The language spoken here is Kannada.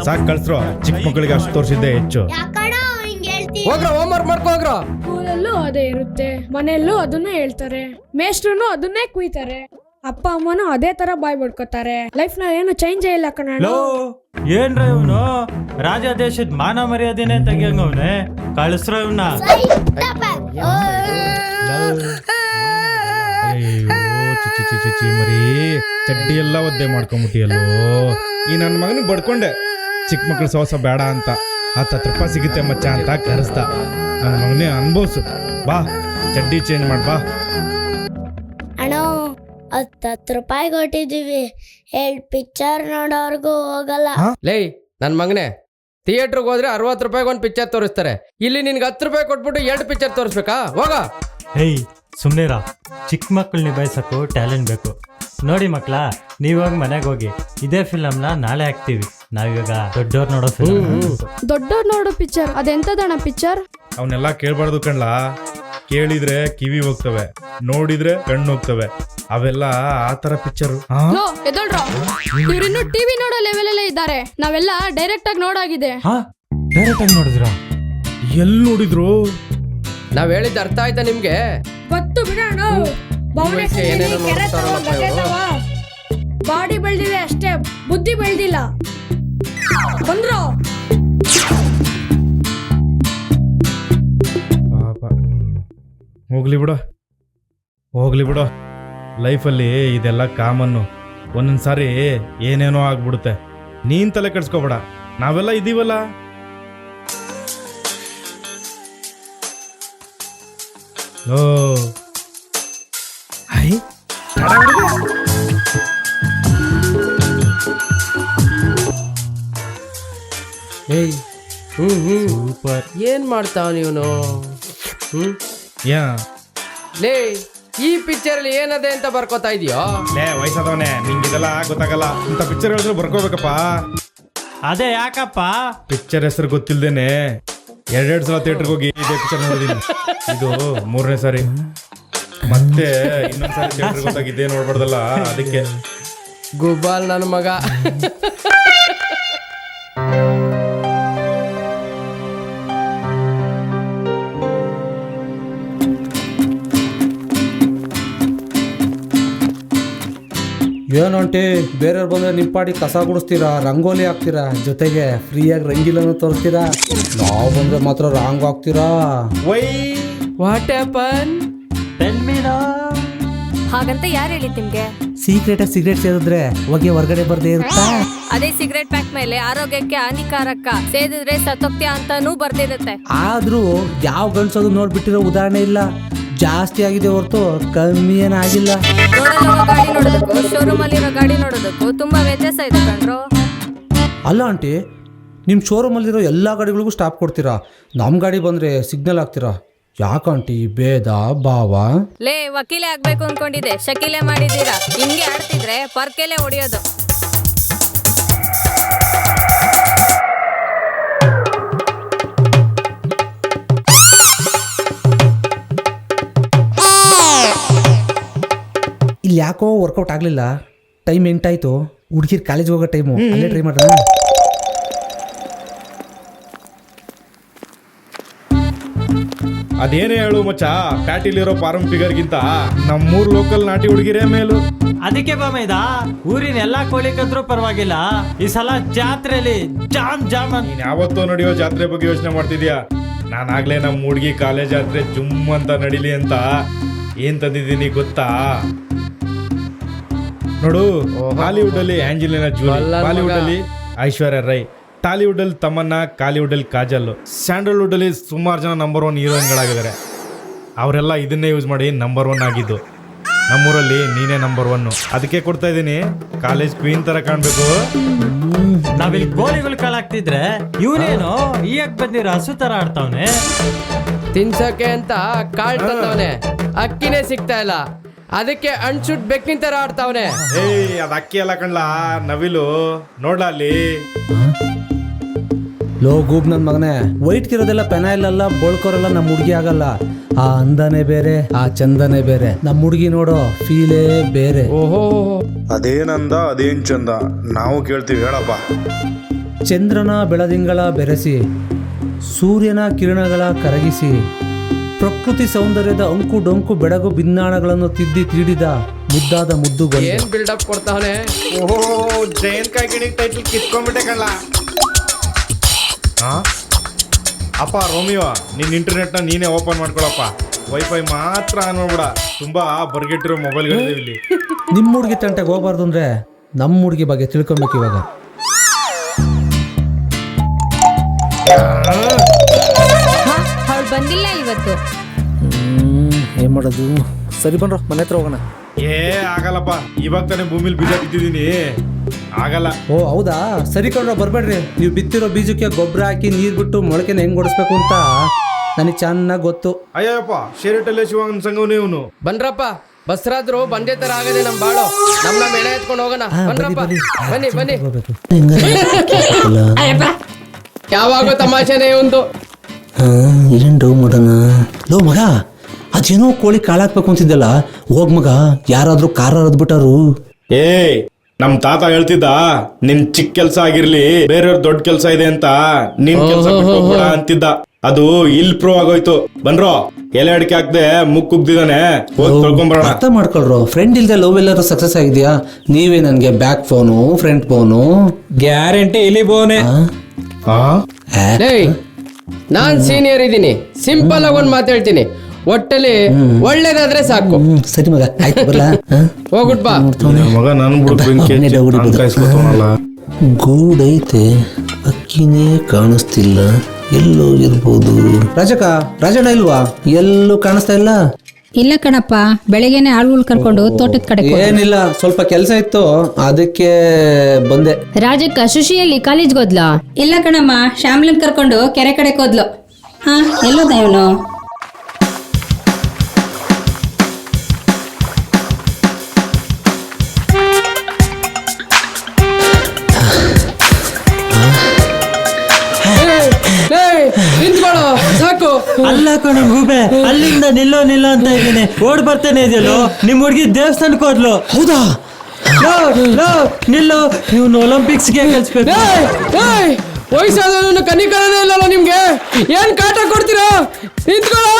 ಸಾಕ್ ಕಳ್ಸ್ರೋ, ಚಿಕ್ಕ ಮಕ್ಕಳಿಗೆ ಅಷ್ಟು ತೋರಿಸಿದ್ದೆ ಹೆಚ್ಚು. ಹೋಗ್ರ ಹೋಮ್ವರ್ಕ್ ಮಾಡ್ಕೋಗ್ರ. ಸ್ಕೂಲಲ್ಲೂ ಅದೇ ಇರುತ್ತೆ, ಮನೆಯಲ್ಲೂ ಅದನ್ನೇ ಹೇಳ್ತಾರೆ, ಮೇಷ್ಟ್ರು ಅದನ್ನೇ ಕುಯ್ತಾರೆ, ಅಪ್ಪ ಅಮ್ಮನೂ ಅದೇ ತರ ಬಾಯ್ ಬಿಡ್ಕೋತಾರೆ. ಲೈಫ್ ನ ಏನು ಚೇಂಜ್ ಇಲ್ಲ ಕಣ. ಏನ್ರ ಇವನು ರಾಜ ದೇಶದ ಮಾನ ಮರ್ಯಾದೆನೆ ತೆಗಿಯಂಗವ್ನೆ, ಕಳಿಸ್ರ ಇವನ್ನ. ಚಿಚ್ಚಿ ಮರಿ ಚಡ್ಡಿ ಎಲ್ಲ ಒದ್ದೆ ಮಾಡ್ಕೊಂಬಿಟ್ಟಿಯಲ್ಲೋ. ಈ ನನ್ನ ಮಗನಿಗೆ ಬಡ್ಕೊಂಡೆ ಚಿಕ್ಕ ಮಕ್ಳು ಸೋಸ ಬೇಡ ಅಂತ. 10 ರೂಪಾಯಿ ಸಿಗುತ್ತೆ ಮಚ್ಚ ಅಂತ ಕರೆಸ್ದ. ನನ್ನ ಮಗನೇ ಅನ್ಭವ್ಸು, ಬಾ ಚಡ್ಡಿ ಚೇಂಜ್ ಮಾಡ್ ಬಾ. ಅಣ್ಣ 10 ರೂಪಾಯಿ ಕೊಟ್ಟಿದ್ದೀವಿ, 2 ಪಿಕ್ಚರ್ ನೋಡೋರ್ಗೂ ಹೋಗಲ್ಲ. ಲೇ ನನ್ ಮಗನೇ, ಥಿಯೇಟರ್ಗೆ ಹೋದ್ರೆ 60 ರೂಪಾಯಿಗೆ ಒಂದು ಪಿಕ್ಚರ್ ತೋರಿಸ್ತಾರೆ. ಇಲ್ಲಿ ನಿನ್ಗೆ 10 ರೂಪಾಯಿ ಕೊಟ್ಬಿಟ್ಟು 2 ಪಿಕ್ಚರ್ ತೋರಿಸ್ಬೇಕಾ? ಹೋಗ. ಹೇಯ್ ಸುಮ್ನಿರಾ, ಚಿಕ್ಕ ಮಕ್ಕಳು ನಿಭಾಯಿಸಕ್ಕೂ ಟ್ಯಾಲೆಂಟ್ ಬೇಕು. ನೋಡಿ ಮಕ್ಳ, ನೀವಾಗ ಮನೆಗೆ ಹೋಗಿ ಇದೇ ಫಿಲಮ್ನ ನಾಳೆ ಹಾಕ್ತೀವಿ. ನಾವಿವಾಗ ದೊಡ್ಡವ್ರು ನೋಡೋ ಫಿಲಮ್. ದೊಡ್ಡವ್ರು ನೋಡೋ ಪಿಕ್ಚರ್ ಅದೆಂತದಣ್ಣ ಪಿಕ್ಚರ್? ಅವನ್ನೆಲ್ಲ ಕೇಳ್ಬಾರ್ದು ಕಣ್ಲಾ. ಕೇಳಿದ್ರೆ ಕಿವಿ ಹೋಗ್ತವೆ, ನೋಡಿದ್ರೆ ಕಣ್ಣು ಹೋಗ್ತವೆ. ಅವೆಲ್ಲ ಆ ತರ ಪಿಕ್ಚರ್. ಎದೊಳ್ರ, ಇವ್ರಿನ್ನು ಟಿವಿ ನೋಡೋ ಲೆವೆಲ್ ಅಲ್ಲೇ ಇದ್ದಾರೆ. ನಾವೆಲ್ಲ ಡೈರೆಕ್ಟ್ ಆಗಿ ನೋಡಾಗಿದೆ. ಡೈರೆಕ್ಟ್ ಆಗಿ ನೋಡಿದ್ರ? ಎಲ್ಲಿ ನೋಡಿದ್ರು? ನಾವ್ ಹೇಳಿದ್ದು ಅರ್ಥ ಆಯ್ತಾ ನಿಮ್ಗೆ? ಗೊತ್ತು ಬಿಡೋಣ. ಬಾಡಿ ಬೆಳ್ದಿದೆ ಅಷ್ಟೇ, ಬುದ್ಧಿ ಬೆಳ್ದಿಲ್ಲ. ಬಂದ್ರು ಹೋಗ್ಲಿ ಬಿಡು. ಲೈಫಲ್ಲಿ ಇದೆಲ್ಲ ಕಾಮನ್ನು. ಒಂದೊಂದ್ಸಾರಿ ಏನೇನೋ ಆಗ್ಬಿಡುತ್ತೆ. ನೀನ್ ತಲೆ ಕೆಡ್ಸ್ಕೋಬೇಡ, ನಾವೆಲ್ಲ ಇದೀವಲ್ಲ. ಓ ಏಯ್ ಸೂಪರ್. ಏನ್ ಮಾಡ್ತಾವ ನೀವನು? ಲೇ ಈ ಪಿಕ್ಚರ್ ಅಲ್ಲಿ ಏನದೆ ಅಂತ ಬರ್ಕೋತಾ ಇದೀಯೋ? ಲೇ ವಯಸ್ಸಾದವನೇ, ನಿಂಗಿದೆಲ್ಲ ಗೊತ್ತಾಗಲ್ಲ. ಇಂಥ ಪಿಕ್ಚರ್ ಹೇಳಿದ್ರೆ ಬರ್ಕೋಬೇಕಪ್ಪ. ಅದೇ ಯಾಕಪ್ಪ? ಪಿಕ್ಚರ್ ಹೆಸರು ಗೊತ್ತಿಲ್ದೇನೆ 2 ಸಲ ಥಿಯೇಟರ್ಗೆ ಹೋಗಿ ಇದೇ ಪಿಕ್ಚರ್ ನೋಡಿದೀನಿ. ಇದು 3ನೇ ಸಾರಿ. ಮತ್ತೆ ಇನ್ನೊಂದ್ಸಾರಿ ಥಿಯೇಟರ್ಗೆ ಹೋದಾಗ ಇದೇ ನೋಡ್ಬಾರ್ದಲ್ಲ, ಅದಕ್ಕೆ. ಗುಬ್ಬಾಲ್ ನನ್ನ ಮಗ. ಏನಂಟಿ, ಬೇರೆಯವ್ರು ಬಂದರೆ ನಿಮ್ಮ ಪಾಡಿ ಕಸ ಗುಡಿಸ್ತೀರಾ, ರಂಗೋಲಿ ಹಾಕ್ತೀರಾ, ಜೊತೆಗೆ ಫ್ರೀಯಾಗಿ ರಂಗಿಲನ್ನು ತೋರಿಸ್ತೀರಾ. ನಾವು ಬಂದರೆ ಮಾತ್ರ ರಾಂಗ್ ಹಾಕ್ತೀರಾ. What happen? ಹಾಗಂತ ಯಾರು ಹೇಳಿದ್ ನಿಮ್ಗೆ? ಸೀಕ್ರೆಟ್ ಸಿಗರೇಟ್ ಸೇದಿದ್ರೆ ಹೊಗೆ ಹೊರಗಡೆ ಬರ್ದೇ ಇರುತ್ತಾ? ಅದೇ ಸಿಗರೇಟ್ ಪ್ಯಾಕ್ ಮೇಲೆ ಆರೋಗ್ಯಕ್ಕೆ ಹಾನಿಕಾರಕ, ಸೇದಿದ್ರೆ ಸತ್ತೋಗ್ತೀಯ ಅಂತಾನೂ ಬರ್ದಿರುತ್ತೆ. ಆದ್ರೂ ಯಾವ ಗಂಡ್ಸೋದು ನೋಡ್ಬಿಟ್ಟಿರೋ ಉದಾಹರಣೆ ಇಲ್ಲ. ಜಾಸ್ತಿ ಆಗಿದೆ ಹೊರತು ಕಮ್ಮಿ ಏನಾಗಿಲ್ಲ. ಗಾಡಿ ನೋಡೋದಕ್ಕೂ ಶೋರೂಮ್ ಅಲ್ಲಿರೋ ಗಾಡಿ ನೋಡೋದಕ್ಕೂ ತುಂಬಾ ವ್ಯತ್ಯಾಸ ಇದೆ ಕಣ್ರು. ಅಲ್ಲ ಆಂಟಿ, ನಿಮ್ಮ ಶೋರೂಮಲ್ಲಿರೋ ಎಲ್ಲ ಗಾಡಿಗಳಿಗೂ ಸ್ಟಾಪ್ ಕೊಡ್ತೀರಾ, ನಮ್ಮ ಗಾಡಿ ಬಂದರೆ ಸಿಗ್ನಲ್ ಹಾಕ್ತೀರಾ. ಯಾಕಂಟಿ ಭೇದ ಭಾವ? ಲೇ ವಕೀಲೆ ಆಗ್ಬೇಕು ಅನ್ಕೊಂಡಿದ್ದೆ, ಶಕೀಲೆ ಮಾಡಿದ್ದೀರಾ. ಹಿಂಗೆ ಆಡ್ತಿದ್ರೆ ಪರ್ಕೆಲೆ ಹೊಡಿಯೋದು. ಇಲ್ಲಿ ಯಾಕೋ ವರ್ಕೌಟ್ ಆಗಲಿಲ್ಲ. ಟೈಮ್ ಎಂಟಾಯಿತು, ಹುಡುಗಿರ್ ಕಾಲೇಜ್ ಹೋಗೋ ಟೈಮು. ಅಲ್ಲೇ ಟ್ರೈ ಮಾಡೋಣ. ಅದೇನೇ ಹೇಳು ಮಚ್ಚ, ಪ್ಯಾಟಿಲಿರೋ ಫಾರ್ಮ್ ಫಿಗರ್ಗಿಂತ ನಮ್ಮೂರ್ ಲೋಕಲ್ ನಾಟಿ ಹುಡುಗಿರೇ ಮೇಲು. ಅದಕ್ಕೆ ಬಾಮೈದ ಊರಿನ ಎಲ್ಲಾ ಕೋಳಿ ಕದ್ರೂ ಪರವಾಗಿಲ್ಲ, ಈ ಸಲ ಜಾತ್ರೆಯಲ್ಲಿ ಜಾಮ್ ಜಾಮ್. ನೀನ್ ಯಾವತ್ತೋ ನಡೆಯೋ ಜಾತ್ರೆ ಬಗ್ಗೆ ಯೋಚನೆ ಮಾಡ್ತಿದ್ಯಾ? ನಾನಾಗ್ಲೇ ನಮ್ಮ ಹುಡುಗಿ ಕಾಲೇಜ್ ಜಾತ್ರೆ ಜುಮ್ ಅಂತ ನಡಿಲಿ ಅಂತ ಏನ್ ತಂದಿದ್ದೀನಿ ಗೊತ್ತಾ? ನೋಡು, ಹಾಲಿವುಡ್ ಅಲ್ಲಿ ಆಂಜಲಿನಾ ಜೋಲಿ, ಬಾಲಿವುಡ್ ಅಲ್ಲಿ ಐಶ್ವರ್ಯ ರೈ, ಟಾಲಿವುಡ್ ಅಲ್ಲಿ ತಮನ್ನಾ, ಕಾಲಿವುಡ್ ಅಲ್ಲಿ ಕಾಜಲ್, ಸ್ಯಾಂಡಲ್ವುಡ್ ಅಲ್ಲಿ ಸುಮಾರು ಜನ ನಂಬರ್ 1 ಹೀರೋಯಿನ್ಗಳಾಗಿದ್ದಾರೆ. ಅವರೆಲ್ಲ ಇದನ್ನೇ ಯೂಸ್ ಮಾಡಿ ನಂಬರ್ 1 ಆಗಿದ್ದು. ನಮ್ಮೂರಲ್ಲಿ ನೀನೇ ನಂಬರ್ 1. ಅದಕ್ಕೆ ಕೊಡ್ತಾ ಇದ್ದೀನಿ, ಕಾಲೇಜ್ ಕ್ವೀನ್ ತರ ಕಾಣ್ಬೇಕು. ನಾವಿಲ್ಲಿ ಗೋಲಿಗಳು ಕಾಳಾಗ್ತಿದ್ರೆ ಇವನೇನು ಈಗ ಬಂದಿರೋ ಹಸು ತರ ಆಡ್ತಾವನೆ. ತಿನ್ಸಕ್ಕೆ ಅಂತ ಕಾಳ್ ತಂದವನೆ, ಅಕ್ಕಿನೇ ಸಿಗ್ತಾ ಇಲ್ಲ, ಅದಕ್ಕೆ ಅಣ್ಸುಟ್ ಬೆಕ್ಕಿನ ತರ ಆಡ್ತಾವನೆ. ಏಯ್, ಅದ್ ಅಕ್ಕಿ ಎಲ್ಲ ಕಣ್ಲಾ, ನವಿಲು. ನೋಡ್ಲಾ ಅಲ್ಲಿ ಲೋ ಗೂಬ್ ನನ್ನ ಮಗನೇ ವೈಟ್ಗಿರೋದೆಲ್ಲ ಪೆನಾಯಿಲ್ ಅಲ್ಲ ಬೋಳ್ಕೋರಲ್ಲ ನಮ್ಮ ಹುಡುಗಿ ಆಗಲ್ಲ. ಆ ಅಂದನೇ ಬೇರೆ, ಆ ಚಂದನೇ ಬೇರೆ. ನಮ್ಮ ಹುಡುಗಿ ನೋಡೋ ಫೀಲೇ ಬೇರೆ. ಓಹೋ ಅದೇನಂದ ಅದೇನ್ ಚಂದ ನಾವು ಕೇಳ್ತೀವಿ ಹೇಳಪ್ಪ. ಚಂದ್ರನ ಬೆಳದಿಂಗಳ ಬೆರೆಸಿ, ಸೂರ್ಯನ ಕಿರಣಗಳ ಕರಗಿಸಿ, ಪ್ರಕೃತಿ ಸೌಂದರ್ಯದ ಅಂಕು ಡೊಂಕು ಬೆಳಗು ಭಿನ್ನಾಣಗಳನ್ನು ತಿದ್ದಿ ತೀಡಿದ ಮುದ್ದಾದ ಮುದ್ದು ಗೊಂಡೆ. ಏನ್ ಬಿಲ್ಡಪ್ ಕೊಡ್ತಾವನೆ. ಓಹೋ ಜಯಂತ್ ಕಾಯ್ಕಿಣಿ ಟೈಟಲ್ ಕಿತ್ಕೊಂಡ್ಬಿಟ್ಟೆ ಕಳ್ಳ. ಅಪ್ಪ ರೋಮಿಯೋ ನಿನ್ನ ಇಂಟರ್ನೆಟ್ನ ನೀನೇ ಓಪನ್ ಮಾಡ್ಕೊಳಪ್ಪ. ವೈಫೈ ಮಾತ್ರ ಆನ್ ಮಾಡ್ಬೇಡ. ತುಂಬಾ ಬರ್ಗೆಟ್ಟಿರೋ ಮೊಬೈಲ್ಗಳಿವೆ ಇಲ್ಲಿ. ನಿಮ್ಮ ಹುಡುಗಿ ತಂಟೆಗೆ ಹೋಗ್ಬಾರ್ದು ಅಂದ್ರೆ ನಮ್ಮ ಹುಡುಗಿ ಬಗ್ಗೆ ತಿಳ್ಕೊಬೇಕು ಇವಾಗ. ಅವಳು ಬಂದಿಲ್ಲ ಇವತ್ತು. ಏನ್ ಮಾಡೋದು? ಸರಿ ಬನ್ರೋ ಮನೆ ಹತ್ರ ಹೋಗೋಣ. ಆಗಲ್ಲಪ್ಪ, ಇವಾಗ ತಾನೇ ಭೂಮಿಲಿ ಬೀಜ ಬಿತ್ತಿದ್ದೀನಿ, ಆಗಲ್ಲ. ಓ ಹೌದಾ, ಸರಿ ಕಣ್ರೋ ಬರ್ಬೇಡ್ರಿ. ನೀವು ಬಿತ್ತಿರೋ ಬೀಜಕ್ಕೆ ಗೊಬ್ಬರ ಹಾಕಿ ನೀರು ಬಿಟ್ಟು ಮೊಳಕೆನ ಹೆಂಗ್ ಹೊಡಿಸ್ಬೇಕು ಅಂತ ನನಗೆ ಚೆನ್ನಾಗಿ ಗೊತ್ತು. ಅಯ್ಯಪ್ಪ ಶೇರಿಟಲ್ಲೇ ಶಿವಾಂಗ್ ಸಂಘವನೇ ಇವನು. ಬನ್ರಪ್ಪ, ಬಸ್ರಾದ್ರು ಬಂದೇ ತರ ಆಗದೆ ನಮ್ ಬಾಳು. ನಮ್ಮ ಎಣೆ ಎತ್ಕೊಂಡು ಹೋಗೋಣ. ಬನ್ರಪ್ಪ, ಬನ್ನಿ ಬನ್ನಿ. ಯಾವಾಗ ತಮಾಷೆನೇ ಒಂದು. ಏನ್ ಡೌ ಮಾಡೋಣ. ಲೋ ಮಗ, ಅದೇನೋ ಕೋಳಿ ಕಾಳಾಕ್ಬೇಕು ಅಂತಿದ್ದಲ್ಲ, ಹೋಗ್ ಮಗ, ಯಾರಾದ್ರೂ ಕಾರ ಹರಿದ್ಬಿಟ್ಟಾರು. ನಮ್ ತಾತ ಹೇಳ್ತಿದ್ದ, ನಿನ್ ಚಿಕ್ಕ ಕೆಲ್ಸ ಆಗಿರ್ಲಿ ಬೇರೆಯವ್ರ ದೊಡ್ಡ ಕೆಲ್ಸ ಇದೆ ಅಂತ ನಿನ್ ಕೆಲ್ಸ ಬಿಟ್ಕೋಬೇಡ ಅಂತಿದ್ದ. ಅದು ಇಲ್ಲಿ ಪ್ರೂವ್ ಆಗೋಯ್ತು. ಬನ್ರೋ, ಎಲೆ ಅಡಿಕೆ ಹಾಕ್ದೆ ಮುಗ್ದಿದ್ದಾನೆ, ಹೋಗಿ ತೊಳ್ಕೊಂಬರೋಣ. ಅರ್ಥ ಮಾಡ್ಕೊಳ್ರು, ಫ್ರೆಂಡ್ ಇಲ್ದೆ ಲವ್ ಎಲ್ಲರೂ ಸಕ್ಸಸ್ ಆಗಿದ್ಯಾ? ನೀವೇ ನನ್ಗೆ back phone, front phone, guarantee ಇಲ್ಲಿ ಬೋನೆ. ನಾನ್ ಸೀನಿಯರ್ ಇದ್ದೀನಿ, ಸಿಂಪಲ್ ಆಗಿ ಒಂದ್ ಮಾತು ಹೇಳ್ತೀನಿ, ಒಟ್ಟಲ್ಲಿ ಒಳ್ಳೇದಾದ್ರೆ ಸಾಕು. ಸರಿ ಮಗ, ಆಯ್ತು ಬರ್ಲಾ? ಹೋಗ್ಬಿಟ್ ಬಾ. ಮಗ ನನ್ ಗೂಡೈತೆ, ಅಕ್ಕಿನೇ ಕಾಣಿಸ್ತಿಲ್ಲ, ಎಲ್ಲೋ ಇರ್ಬೋದು. ರಾಜಣ್ಣ ಇಲ್ವಾ? ಎಲ್ಲೂ ಕಾಣಿಸ್ತಾ ಇಲ್ಲ. ಇಲ್ಲ ಕಣಪ್ಪ, ಬೆಳಗ್ಗೆನೆ ಆಳುಗಳು ಕರ್ಕೊಂಡು ತೋಟದ ಕಡೆ ಏನಿಲ್ಲ, ಸ್ವಲ್ಪ ಕೆಲಸ ಇತ್ತು ಅದಕ್ಕೆ ಬಂದೆ. ರಾಜಕ್ಕ ಶುಶಿಯಲ್ಲಿ ಕಾಲೇಜ್ಗೆ ಹೋದ್ಲು? ಇಲ್ಲ ಕಣಮ್ಮ, ಶ್ಯಾಮ್ಲನ್ ಕರ್ಕೊಂಡು ಕೆರೆ ಕಡೆಗೆ ಹೋದ್ಲು. ಹಾ, ಎಲ್ಲೋದ ಇವನು? ನಿಂತ್ಕೊಳ್ಳೋ, ಸಾಕು. ಅಲ್ಲ ಕಣ ಗೂಬೆ, ಅಲ್ಲಿಂದ ನಿಲ್ಲೋ ಅಂತ ಇದ್ದೀನಿ, ಓಡ್ ಬರ್ತೇನೆ ಇದೆಯಲ್ಲೋ. ನಿಮ್ ಹುಡುಗಿ ದೇವಸ್ಥಾನಕ್ಕೆ ಹೋದ್ಲು. ಹೌದಾ? ನಿಲ್ಲೋ, ಇವ್ನು ಒಲಿಂಪಿಕ್ಸ್ಗೆ ಕಳ್ಸ್ಬೇಕು. ವಯಸ್ಸಾದವನು ಕನಿಕರನೇ ಇಲ್ಲಲ್ಲ ನಿಮ್ಗೆ, ಏನ್ ಕಾಟ ಕೊಡ್ತೀರಾ? ನಿಂತ್ಕೊಳ್ಳೋ.